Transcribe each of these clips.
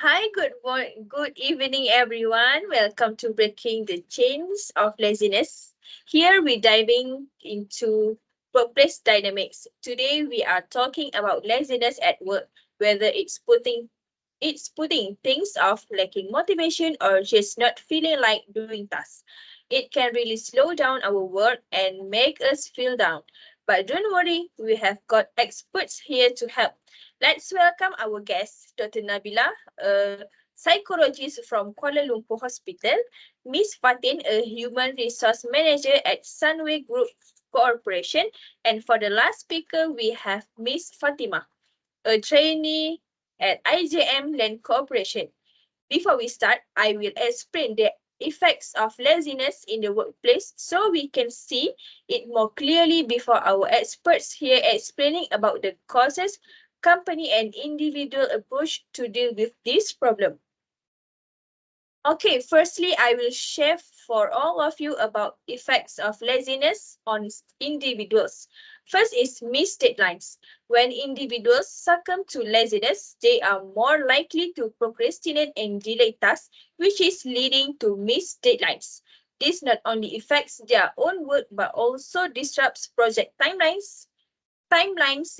Hi, good evening, everyone. Welcome to Breaking the Chains of Laziness. Here we're diving into workplace dynamics. Today we are talking about laziness at work, whether it's putting things off, lacking motivation, or just not feeling like doing tasks. It can really slow down our work and make us feel down. But don't worry, we have got experts here to help. Let's welcome our guest, Dr. Nabila, a psychologist from Kuala Lumpur Hospital, Miss Fatin, a human resource manager at Sunway Group Corporation, and for the last speaker, we have Miss Fatima, a trainee at IJM Land Corporation. Before we start, I will explain the effects of laziness in the workplace so we can see it more clearly before our experts here explaining about the causes, company and individual approach to deal with this problem. Okay, firstly, I will share for all of you about effects of laziness on individuals. First is missed deadlines. When individuals succumb to laziness, they are more likely to procrastinate and delay tasks, which is leading to missed deadlines. This not only affects their own work but also disrupts project timelines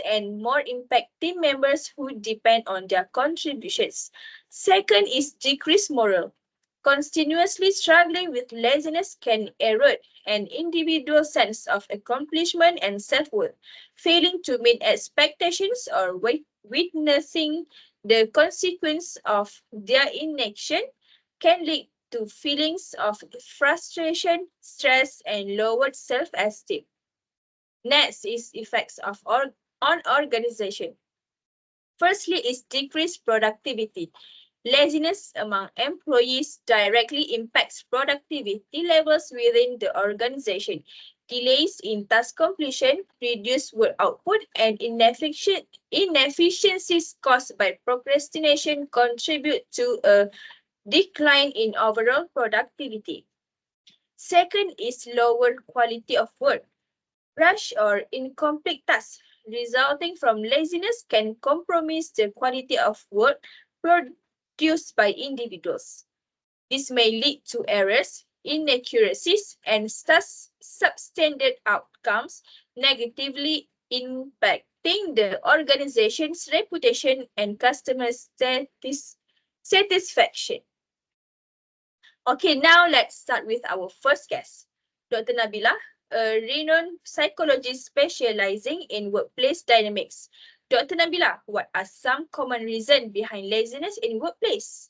and more impact team members who depend on their contributions. Second is decreased morale. Continuously struggling with laziness can erode an individual's sense of accomplishment and self-worth. Failing to meet expectations or witnessing the consequence of their inaction can lead to feelings of frustration, stress, and lowered self-esteem. Next is effects of on organization. Firstly is decreased productivity. Laziness among employees directly impacts productivity levels within the organization. Delays in task completion, reduced work output, and inefficiencies caused by procrastination contribute to a decline in overall productivity. Second is lower quality of work. Rush or incomplete tasks resulting from laziness can compromise the quality of work produced by individuals. This may lead to errors, inaccuracies, and substandard outcomes, negatively impacting the organization's reputation and customer satisfaction. Okay, now let's start with our first guest, Dr. Nabila, a renowned psychologist specializing in workplace dynamics. Dr. Nabila, what are some common reasons behind laziness in workplace?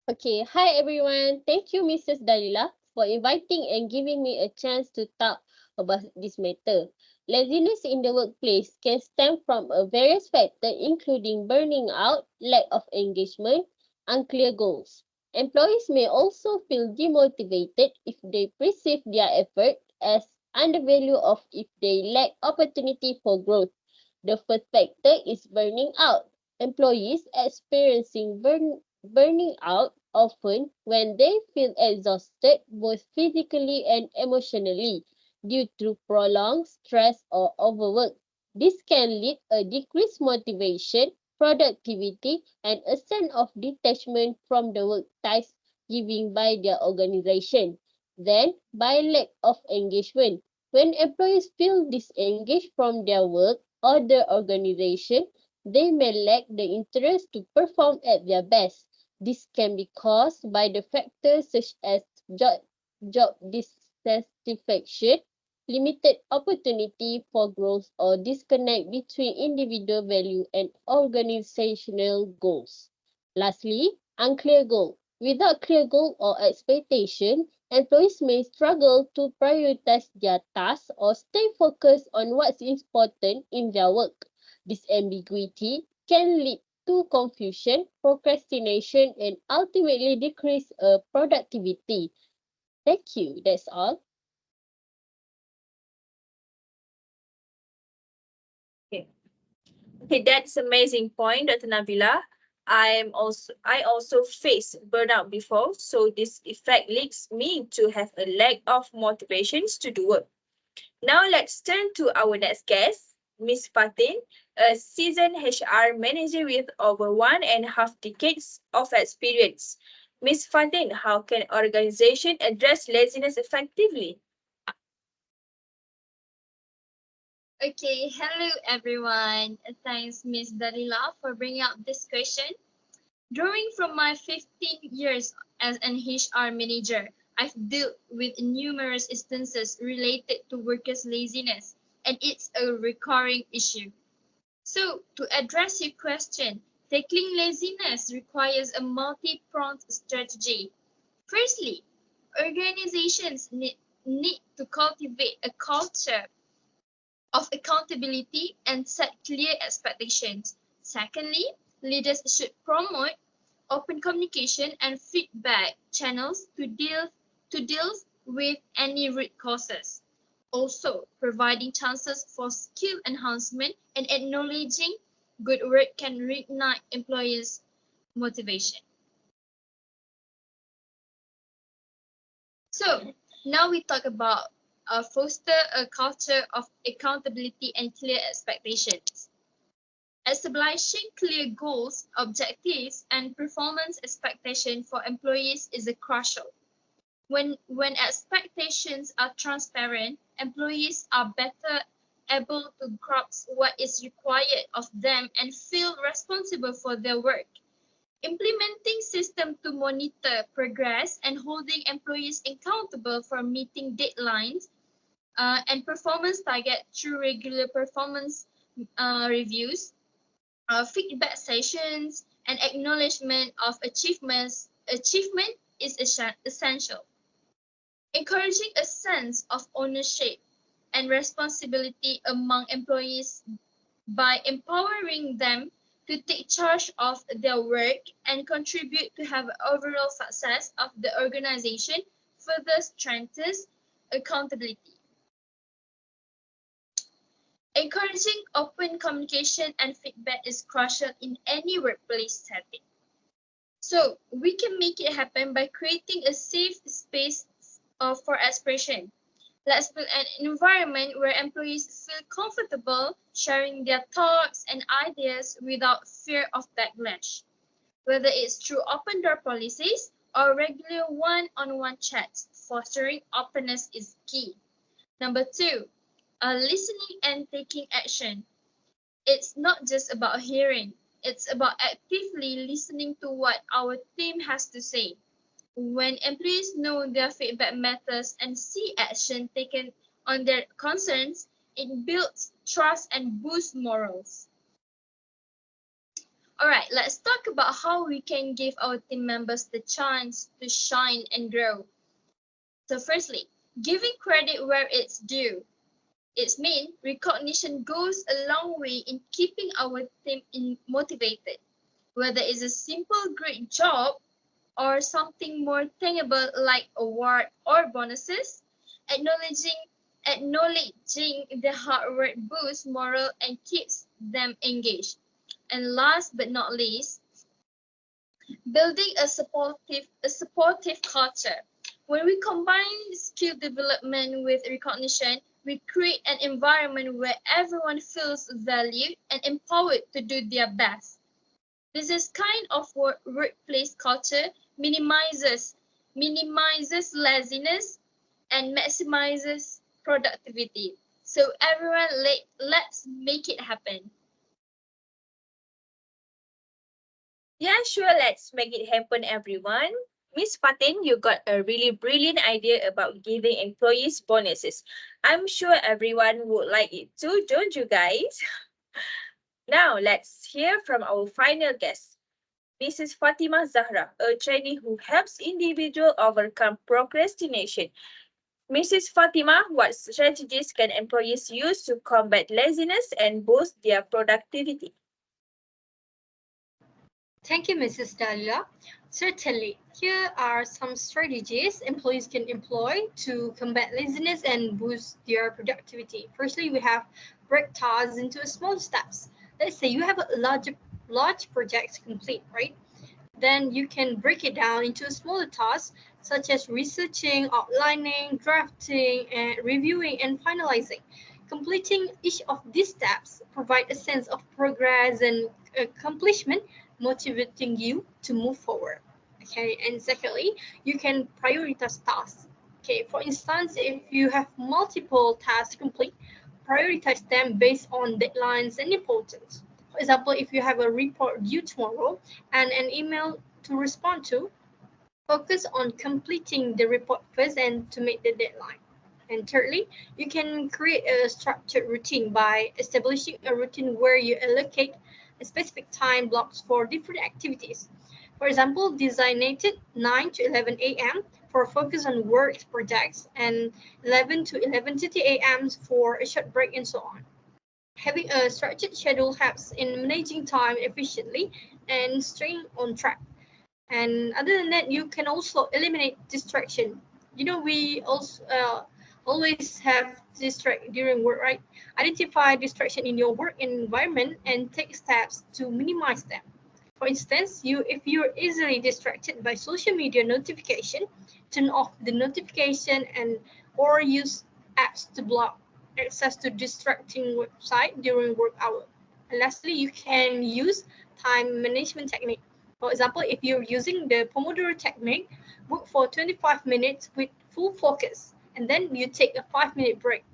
Okay, hi everyone. Thank you, Mrs. Dalila, for inviting and giving me a chance to talk about this matter. Laziness in the workplace can stem from a various factors, including burning out, lack of engagement, unclear goals. Employees may also feel demotivated if they perceive their effort as undervalued or if they lack opportunity for growth. The first factor is burning out. Employees experiencing burning out often when they feel exhausted both physically and emotionally due to prolonged stress or overwork. This can lead a decreased motivation, productivity, and a sense of detachment from the work tasks given by their organization. Then, by lack of engagement. When employees feel disengaged from their work or the organization, they may lack the interest to perform at their best. This can be caused by the factors such as job dissatisfaction, limited opportunity for growth, or disconnect between individual value and organizational goals. Lastly, unclear goal. Without clear goal or expectation, employees may struggle to prioritize their tasks or stay focused on what's important in their work. This ambiguity can lead to confusion, procrastination, and ultimately decrease productivity. Thank you. That's all. Okay. Okay, that's amazing point, Dr. Nabila. I also faced burnout before, so this effect leads me to have a lack of motivations to do work. Now let's turn to our next guest, Miss Fatin, a seasoned HR manager with over 1.5 decades of experience. Miss Fatin, how can organization address laziness effectively? Okay, hello everyone. Thanks, Miss Dalila, for bringing up this question. Drawing from my 15 years as an HR manager, I've dealt with numerous instances related to workers' laziness, and it's a recurring issue. So, to address your question, tackling laziness requires a multi-pronged strategy. Firstly, organizations need to cultivate a culture of accountability and set clear expectations. Secondly, leaders should promote open communication and feedback channels to deal with any root causes. Also, providing chances for skill enhancement and acknowledging good work can reignite employees' motivation. So, now we talk about foster a culture of accountability and clear expectations. Establishing clear goals, objectives, and performance expectations for employees is a crucial. When expectations are transparent, employees are better able to grasp what is required of them and feel responsible for their work. Implementing systems to monitor progress and holding employees accountable for meeting deadlines and performance targets through regular performance reviews, feedback sessions, and acknowledgement of achievement is essential. Encouraging a sense of ownership and responsibility among employees by empowering them to take charge of their work and contribute to have overall success of the organization further strengthens accountability. Encouraging open communication and feedback is crucial in any workplace setting. So we can make it happen by creating a safe space for expression. Let's build an environment where employees feel comfortable sharing their thoughts and ideas without fear of backlash. Whether it's through open door policies or regular one-on-one chats, fostering openness is key. Number two, listening and taking action. It's not just about hearing, it's about actively listening to what our team has to say. When employees know their feedback matters and see action taken on their concerns, it builds trust and boosts morals. All right, let's talk about how we can give our team members the chance to shine and grow. So firstly, giving credit where it's due. It's mean recognition goes a long way in keeping our team motivated. Whether it's a simple great job or something more tangible like award or bonuses, acknowledging acknowledging the hard work boosts morale and keeps them engaged. And last but not least, building a supportive culture. When we combine skill development with recognition, we create an environment where everyone feels valued and empowered to do their best. This is kind of workplace culture minimizes laziness and maximizes productivity. So everyone, let's make it happen. Yeah, sure, let's make it happen, everyone. Miss Fatin, you got a really brilliant idea about giving employees bonuses. I'm sure everyone would like it too, don't you guys? Now, let's hear from our final guest, Mrs. Fatima Zahra, a trainee who helps individuals overcome procrastination. Mrs. Fatima, what strategies can employees use to combat laziness and boost their productivity? Thank you, Mrs. Dalia. Certainly, here are some strategies employees can employ to combat laziness and boost their productivity. Firstly, we have break tasks into small steps. let's say you have a large project to complete, right? Then you can break it down into smaller tasks such as researching, outlining, drafting, and reviewing and finalizing. Completing each of these steps provide a sense of progress and accomplishment, motivating you to move forward. Okay, and secondly, you can prioritize tasks. Okay, for instance, if you have multiple tasks to complete, prioritize them based on deadlines and importance. For example, if you have a report due tomorrow and an email to respond to, focus on completing the report first and to meet the deadline. And thirdly, you can create a structured routine by establishing a routine where you allocate a specific time blocks for different activities. For example, designated 9 to 11 a.m. for focus on work projects and 11 to 11:30 a.m. for a short break and so on. Having a structured schedule helps in managing time efficiently and staying on track. And other than that, you can also eliminate distraction. We also always have distract during work, right? Identify distraction in your work environment and take steps to minimize them. For instance, if you're easily distracted by social media notification, turn off the notification and or use apps to block access to distracting website during work hour. And lastly, you can use time management technique. For example, if you're using the Pomodoro technique, work for 25 minutes with full focus, and then you take a 5-minute break.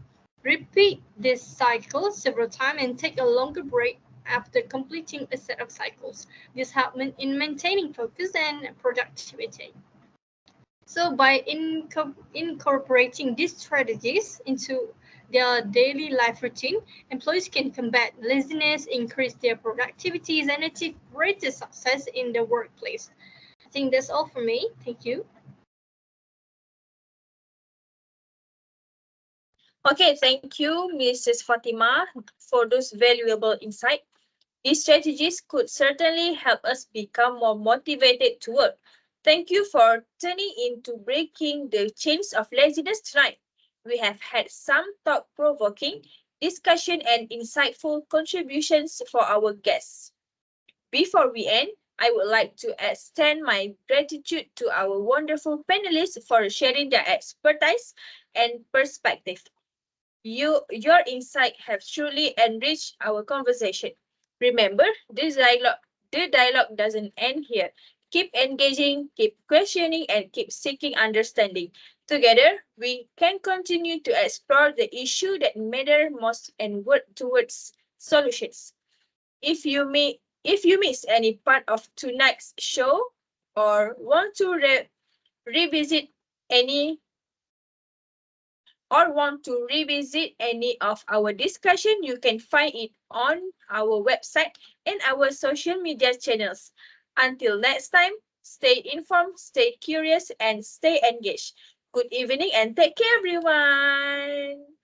Repeat this cycle several times and take a longer break after completing a set of cycles. This helps in maintaining focus and productivity. So by incorporating these strategies into their daily life routine, employees can combat laziness, increase their productivities, and achieve greater success in the workplace. I think that's all for me. Thank you. Okay, thank you, Mrs. Fatima, for those valuable insights. These strategies could certainly help us become more motivated to work. Thank you for turning into breaking the chains of laziness tonight. We have had some thought-provoking discussion and insightful contributions for our guests. Before we end, I would like to extend my gratitude to our wonderful panelists for sharing their expertise and perspective. Your insight have truly enriched our conversation. Remember, the dialogue doesn't end here. Keep engaging, keep questioning, and keep seeking understanding. Together, we can continue to explore the issue that matter most and work towards solutions. If you miss any part of tonight's show or want to revisit any any of our discussion, you can find it on our website and our social media channels. Until next time, stay informed, stay curious, and stay engaged. Good evening and take care, everyone.